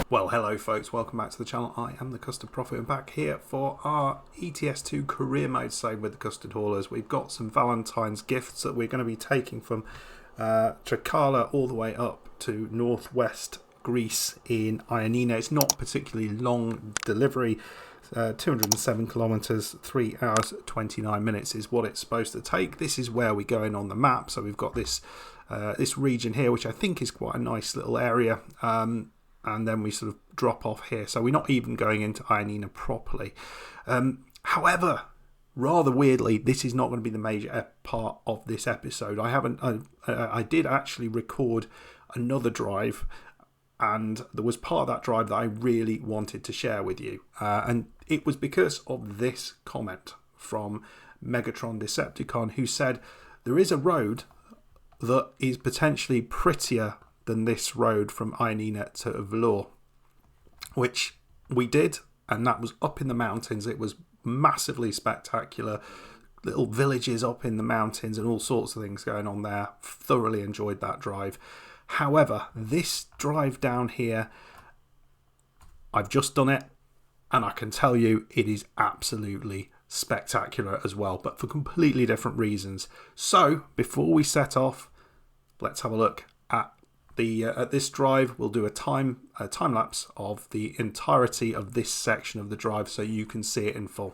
Well, hello folks, welcome back to the channel. I am the Custard Prophet and back here for our ETS2 career mode save with the Custard Haulers. We've got some Valentine's gifts that we're going to be taking from Trikala all the way up to northwest Greece in Ioannina. It's not a particularly long delivery, 207 kilometres, 3 hours 29 minutes is what it's supposed to take. This is where we're going on the map, so we've got this this region here, which I think is quite a nice little area. And then we sort of drop off here. So we're not even going into Ioannina properly. However, rather weirdly, this is not going to be the major part of this episode. I did actually record another drive, and there was part of that drive that I really wanted to share with you. And it was because of this comment from Megatron Decepticon, who said, there is a road that is potentially prettier than this road from Ioannina to Vlore, which we did, and that was up in the mountains. It was massively spectacular, little villages up in the mountains and all sorts of things going on there. Thoroughly enjoyed that drive. However, this drive down here, I've just done it, and I can tell you it is absolutely spectacular as well, but for completely different reasons. So before we set off, let's have a look at this drive. We'll do a time lapse of the entirety of this section of the drive so you can see it in full.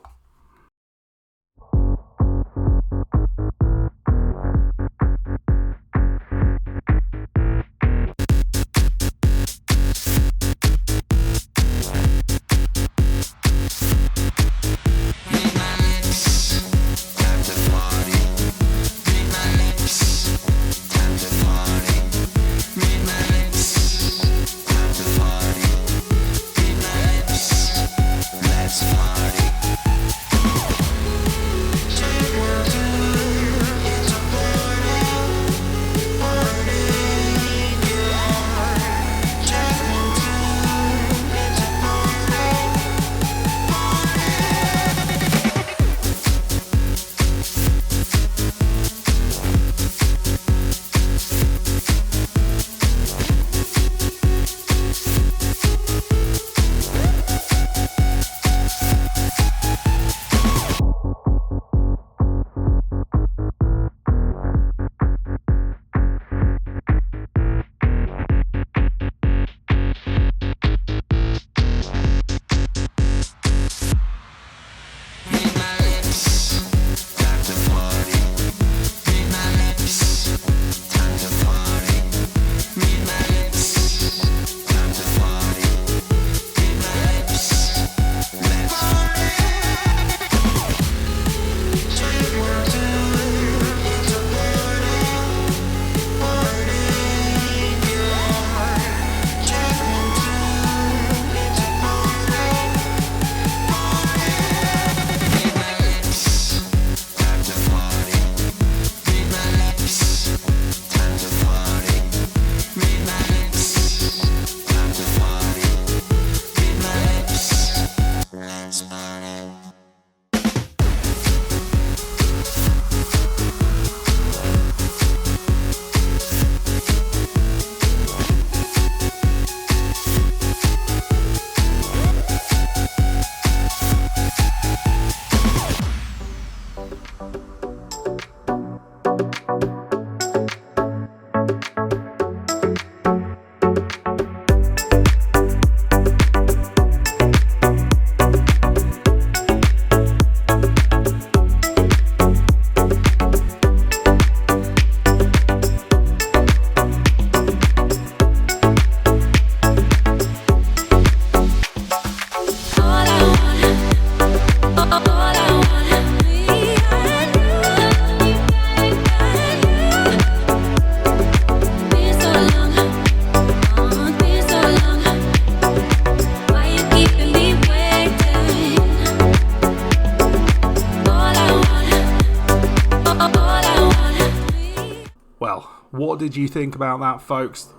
What did you think about that, folks?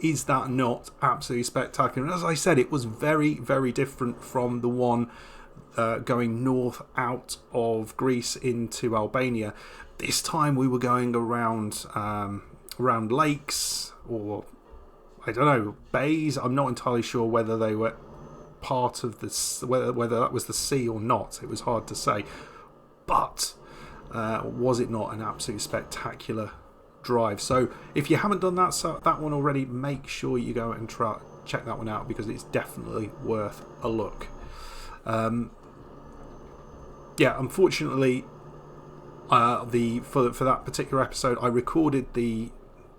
Is that not absolutely spectacular? And as I said, it was very, very different from the one going north out of Greece into Albania. This time we were going around lakes, or I don't know, bays. I'm not entirely sure whether they were part of this, whether that was the sea or not. It was hard to say. But was it not an absolutely spectacular drive? So if you haven't done that one already, make sure you go and check that one out, because it's definitely worth a look. Unfortunately, for that particular episode, I recorded the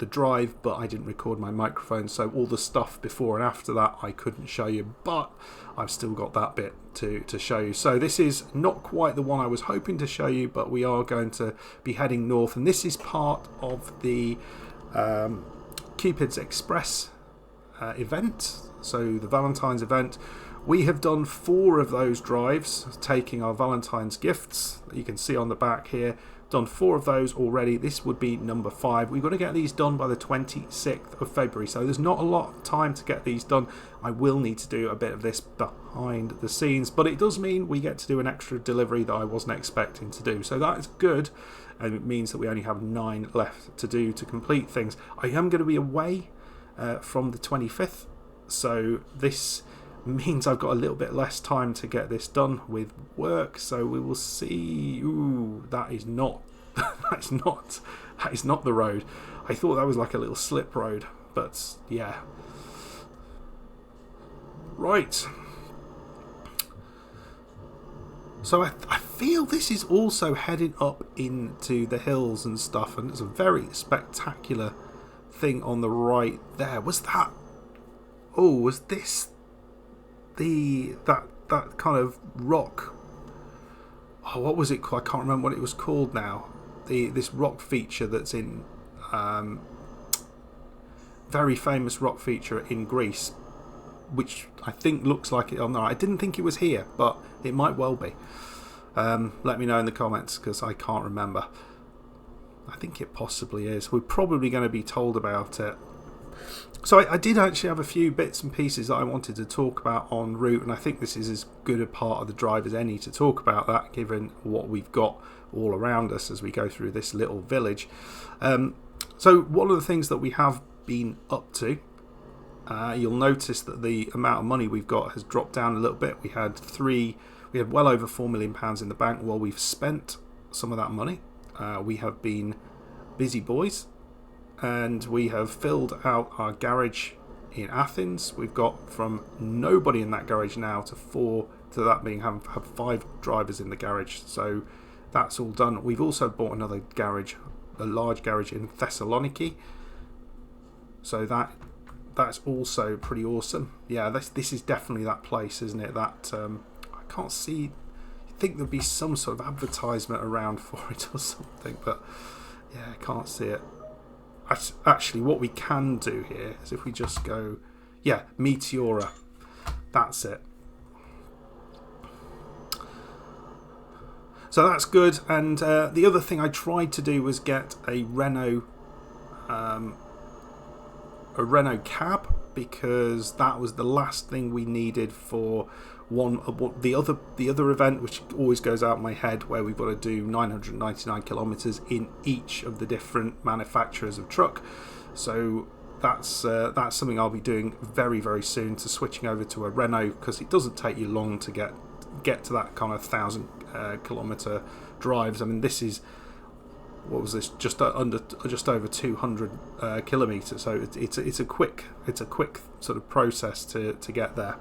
drive, but I didn't record my microphone, so all the stuff before and after that I couldn't show you, but I've still got that bit to show you. So this is not quite the one I was hoping to show you, but we are going to be heading north, and this is part of the Cupid's Express event, so the Valentine's event. We have done 4 of those drives, taking our Valentine's gifts that you can see on the back here. Done 4 of those already. This would be number 5. We've got to get these done by the 26th of February, so there's not a lot of time to get these done. I will need to do a bit of this behind the scenes, but it does mean we get to do an extra delivery that I wasn't expecting to do, so that is good, and it means that we only have 9 left to do to complete things. I am going to be away from the 25th, so this means I've got a little bit less time to get this done with work, so we will see. Ooh, that is not that is not the road. I thought that was like a little slip road, but yeah. Right. So I feel this is also heading up into the hills and stuff, and it's a very spectacular thing on the right there. Was that? Oh, was this that kind of rock? Oh, what was it called? I can't remember what it was called now. This rock feature that's in very famous rock feature in Greece, which I think looks like it. Oh no, I didn't think it was here, but it might well be. Let me know in the comments, because I can't remember. I think it possibly is. We're probably going to be told about it. So I did actually have a few bits and pieces that I wanted to talk about en route, and I think this is as good a part of the drive as any to talk about that, given what we've got all around us as we go through this little village. So one of the things that we have been up to, you'll notice that the amount of money we've got has dropped down a little bit. We had well over £4 million in the bank. Well, we've spent some of that money. We have been busy boys, and we have filled out our garage in Athens. We've got from nobody in that garage now to 4, to that being have 5 drivers in the garage. So that's all done. We've also bought another garage, a large garage in Thessaloniki. So that's also pretty awesome. Yeah, this is definitely that place, isn't it? That I can't see. I think there'd be some sort of advertisement around for it or something, but yeah, I can't see it. Actually, what we can do here is if we just go, yeah, Meteora, that's it. So that's good. And the other thing I tried to do was get a Renault cab, because that was the last thing we needed for the other event, which always goes out of my head, where we've got to do 999 kilometers in each of the different manufacturers of truck. So that's something I'll be doing very, very soon, to switching over to a Renault, because it doesn't take you long to get to that kind of 1,000 kilometer drives. I mean, this is, what was this, just over 200 kilometers, so it's a quick sort of process to get there.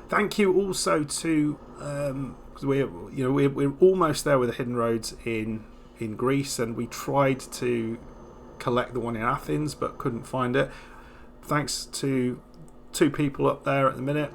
Thank you also to because we're almost there with the hidden roads in Greece, and we tried to collect the one in Athens but couldn't find it. Thanks to 2 people up there at the minute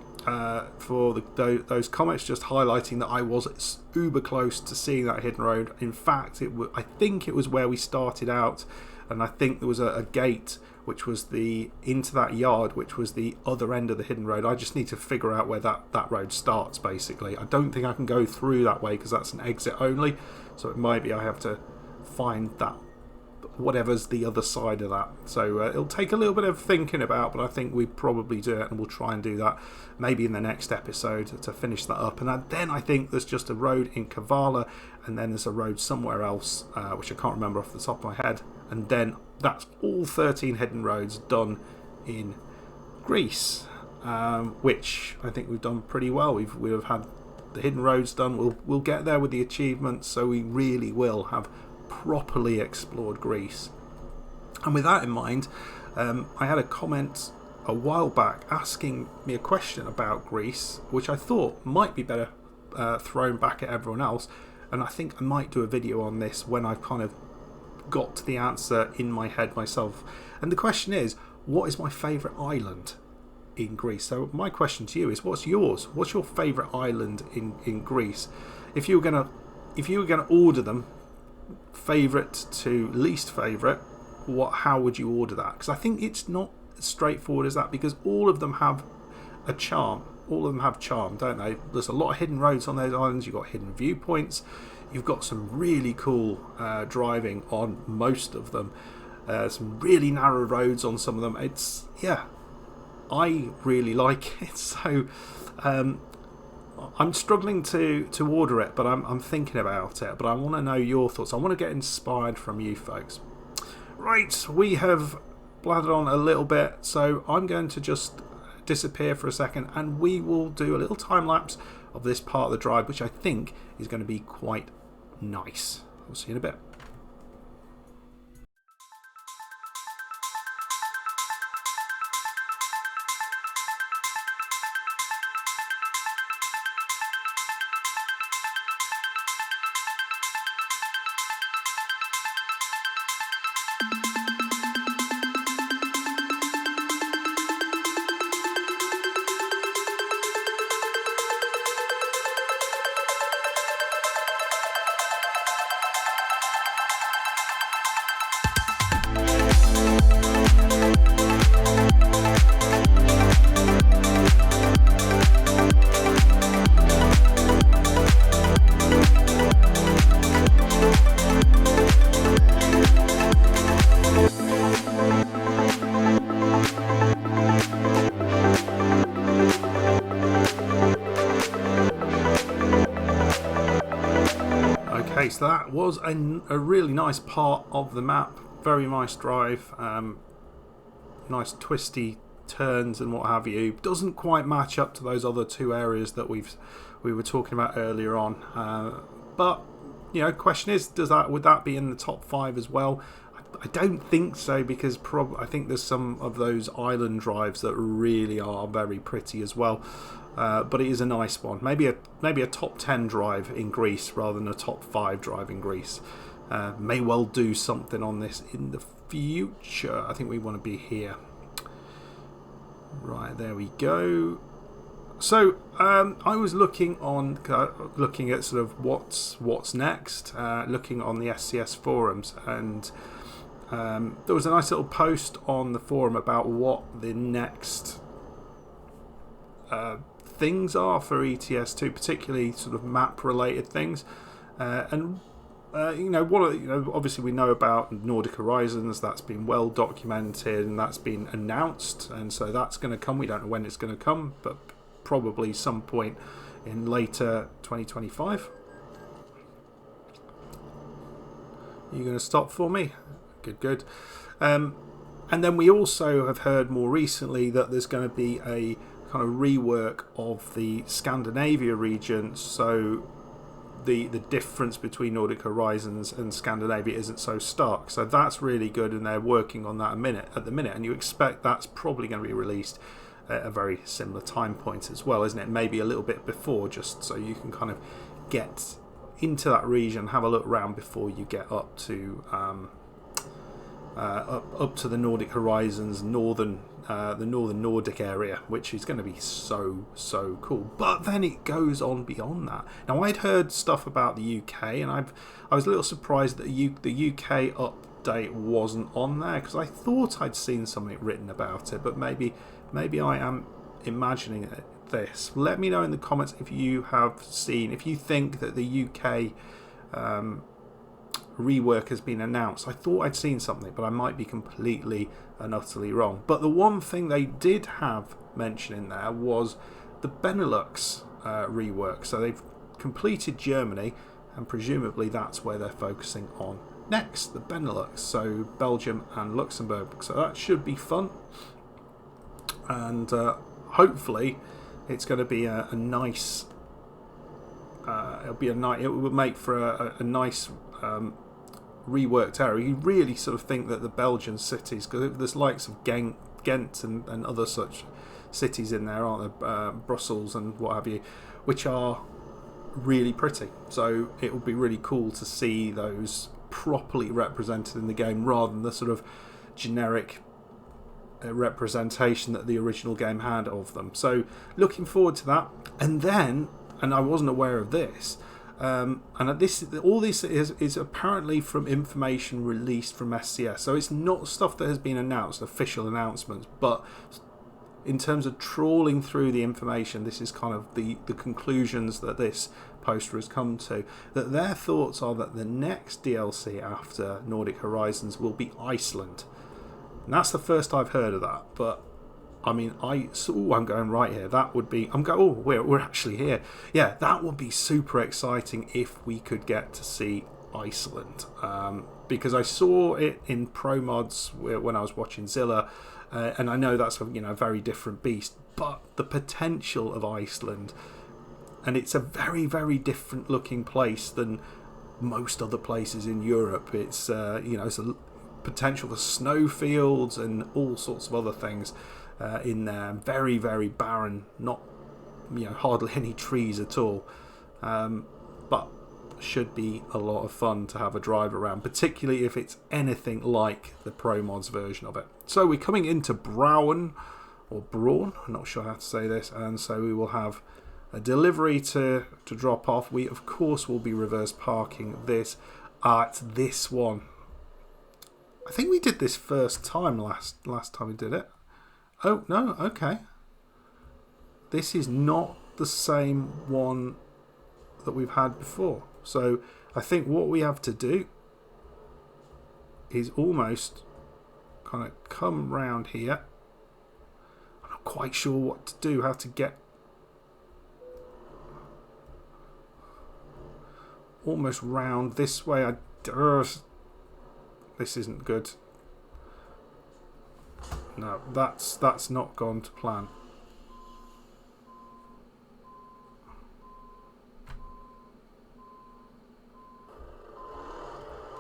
for those comments, just highlighting that I was uber close to seeing that hidden road. In fact, I think it was where we started out, and I think there was a gate which was into that yard, which was the other end of the hidden road. I just need to figure out where that road starts, basically. I don't think I can go through that way, because that's an exit only, so it might be I have to find that, whatever's the other side of that. So it'll take a little bit of thinking about, but I think we probably do it, and we'll try and do that maybe in the next episode to finish that up. And then I think there's just a road in Kavala, and then there's a road somewhere else, which I can't remember off the top of my head, and then that's all 13 hidden roads done in Greece, which I think we've done pretty well. We've had the hidden roads done. We'll get there with the achievements, so we really will have properly explored Greece. And with that in mind, I had a comment a while back asking me a question about Greece, which I thought might be better thrown back at everyone else, and I think I might do a video on this when I've kind of got to the answer in my head myself. And the question is, what is my favourite island in Greece? So my question to you is, what's yours? What's your favourite island in Greece? If you were gonna order them, favourite to least favourite, how would you order that? Because I think it's not as straightforward as that, because all of them have a charm. All of them have charm, don't they? There's a lot of hidden roads on those islands. You've got hidden viewpoints. You've got some really cool driving on most of them. Some really narrow roads on some of them. I really like it. So I'm struggling to order it, but I'm thinking about it. But I want to know your thoughts. I want to get inspired from you folks. Right, we have bladdered on a little bit, so I'm going to just disappear for a second, and we will do a little time lapse of this part of the drive, which I think is going to be quite nice. We'll see you in a bit. Okay, so that was a really nice part of the map. Very nice drive, nice twisty turns and what have you. Doesn't quite match up to those other two areas that we were talking about earlier on. But you know, question is, would that be in the top 5 as well? I don't think so, because I think there's some of those island drives that really are very pretty as well. But it is a nice one. Maybe a top 10 drive in Greece rather than a top 5 drive in Greece. May well do something on this in the future. I think we want to be here. Right, there we go. So I was looking at sort of what's next, looking on the SCS forums, and there was a nice little post on the forum about what the next things are for ETS2, particularly sort of map related things, and obviously we know about Nordic Horizons. That's been well documented and that's been announced, and so that's going to come. We don't know when it's going to come, but probably some point in later 2025. You're going to stop for me? Good. And then we also have heard more recently that there's going to be a kind of rework of the Scandinavia region, so the difference between Nordic Horizons and Scandinavia isn't so stark. So that's really good, and they're working on that at the minute, and you expect that's probably going to be released at a very similar time point as well, isn't it? Maybe a little bit before, just so you can kind of get into that region, have a look around before you get up to up to the Nordic Horizons, the northern Nordic area, which is going to be so cool. But then it goes on beyond that. Now, I'd heard stuff about the UK, and I was a little surprised that the UK update wasn't on there, because I thought I'd seen something written about it, but maybe I am imagining this. Let me know in the comments if you think that the UK rework has been announced. I thought I'd seen something, but I might be completely and utterly wrong. But the one thing they did have mentioned in there was the Benelux rework. So they've completed Germany, and presumably that's where they're focusing on next, the Benelux, so Belgium and Luxembourg. So that should be fun, and hopefully it's going to be a nice. It will make for a nice reworked area. You really sort of think that the Belgian cities, because there's likes of Ghent and other such cities in there, aren't there? Brussels and what have you, which are really pretty. So it will be really cool to see those properly represented in the game, rather than the sort of generic representation that the original game had of them. So looking forward to that. And I wasn't aware of this, and all this is apparently from information released from SCS. So it's not stuff that has been announced, official announcements, but in terms of trawling through the information, this is kind of the conclusions that this poster has come to, that their thoughts are that the next DLC after Nordic Horizons will be Iceland. And that's the first I've heard of that, but I mean, I'm going right here. That would be. We're actually here. Yeah, that would be super exciting if we could get to see Iceland, because I saw it in pro mods when I was watching Zilla, and I know that's a very different beast. But the potential of Iceland, and it's a very, very different looking place than most other places in Europe. It's it's a potential for snowfields and all sorts of other things. In there, very, very barren, not hardly any trees at all, but should be a lot of fun to have a drive around, particularly if it's anything like the Pro Mods version of it. So we're coming into Braun, I'm not sure how to say this, and so we will have a delivery to drop off. We of course will be reverse parking this at this one. I think we did this first time last time we did it. Oh, no, okay. This is not the same one that we've had before. So I think what we have to do is almost kind of come round here. I'm not quite sure what to do, how to get almost round this way. This isn't good. No, that's not gone to plan.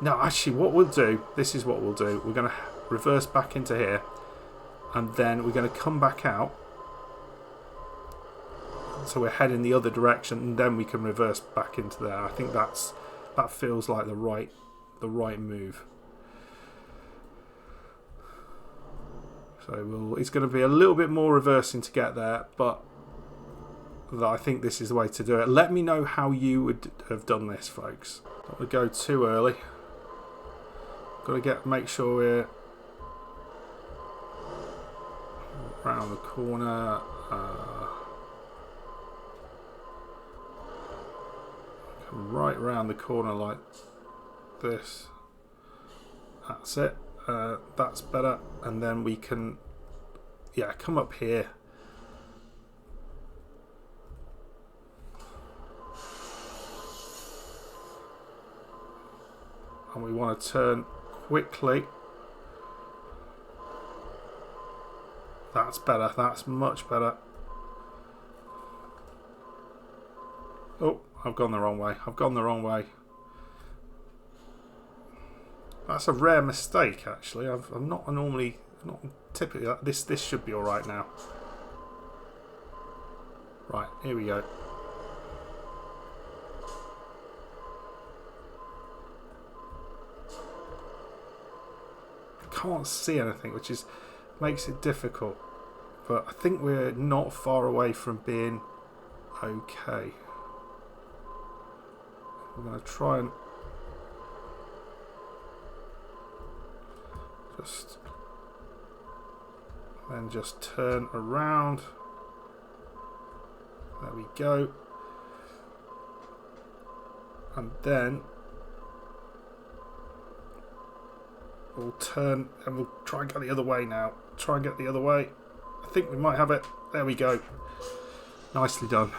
No, actually, what we'll do, this is what we'll do. We're going to reverse back into here, and then we're going to come back out. So we're heading the other direction, and then we can reverse back into there. I think that feels like the right move. So it's going to be a little bit more reversing to get there, but I think this is the way to do it. Let me know how you would have done this, folks. Don't want to go too early. Got to make sure we're around the corner. Come right around the corner like this. That's it. That's better, and then we can come up here, and we want to turn quickly. That's better, that's much better. Oh, I've gone the wrong way. That's a rare mistake, actually. I'm not typically. This should be all right now. Right, here we go. I can't see anything, which makes it difficult. But I think we're not far away from being okay. I'm going to try and just turn around. There we go. And then we'll turn and we'll try and get the other way now. Try and get the other way. I think we might have it. There we go. Nicely done.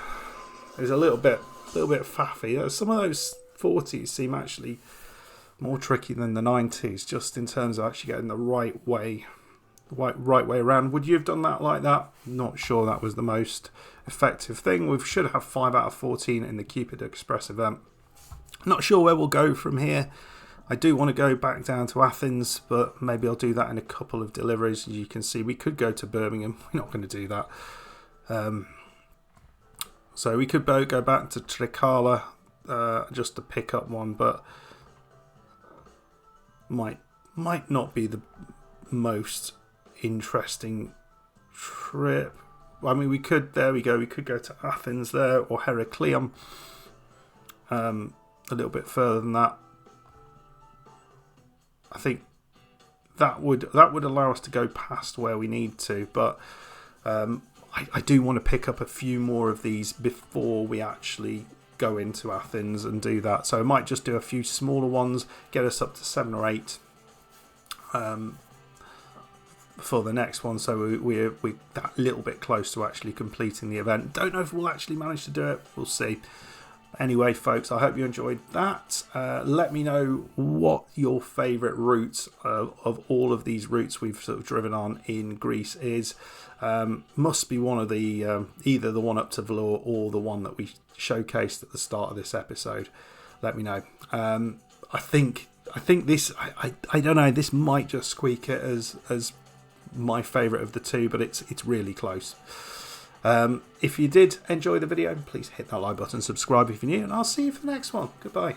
It was a little bit faffy. Some of those 40s seem actually more tricky than the 90s, just in terms of actually getting the right way around. Would you have done that like that? Not sure that was the most effective thing. We should have 5 out of 14 in the Cupid Express event. Not sure where we'll go from here. I do want to go back down to Athens, but maybe I'll do that in a couple of deliveries. As you can see, we could go to Birmingham. We're not going to do that. So we could go back to Trikala just to pick up one, but might not be the most interesting trip. I mean, we could, there we go, we could go to Athens there, or Heraclium, a little bit further than that. I think that would allow us to go past where we need to, but I do want to pick up a few more of these before we actually go into Athens and do that. So I might just do a few smaller ones, get us up to 7 or 8 for the next one, so we're that little bit close to actually completing the event. Don't know if we'll actually manage to do it, we'll see. Anyway, folks, I hope you enjoyed that. Let me know what your favourite routes of all of these routes we've sort of driven on in Greece is. Must be one of the either the one up to Vlore or the one that we showcased at the start of this episode. Let me know. I think this, I don't know, this might just squeak it as my favourite of the two, but it's really close. If you did enjoy the video, please hit that like button, subscribe if you're new, and I'll see you for the next one. Goodbye.